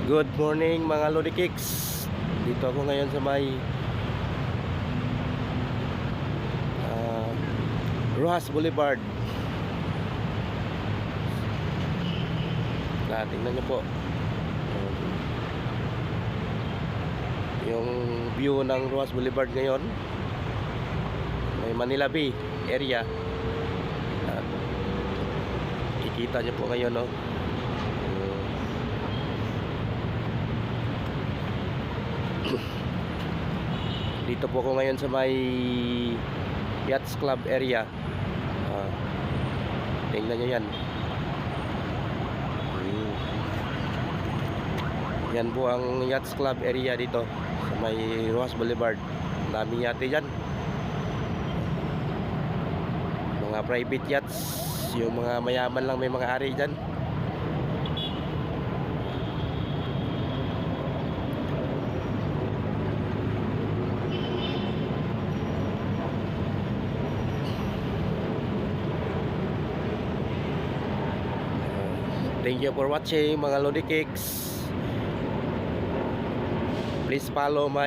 Good morning mga Lodi Kicks. Dito ako ngayon sa may Rojas Boulevard. Tingnan nyo po yung view ng Rojas Boulevard ngayon. May Manila Bay area. Kikita nyo po ngayon, no? Dito po ako ngayon sa may Yachts Club area. Tingnan nyo yan. Yan po ang Yachts Club area dito sa may Rojas Boulevard. Daming yate dyan. Mga private yachts. Yung mga mayaman lang may mga ari dyan. Thank you for watching mga Lodi Kicks. Please follow my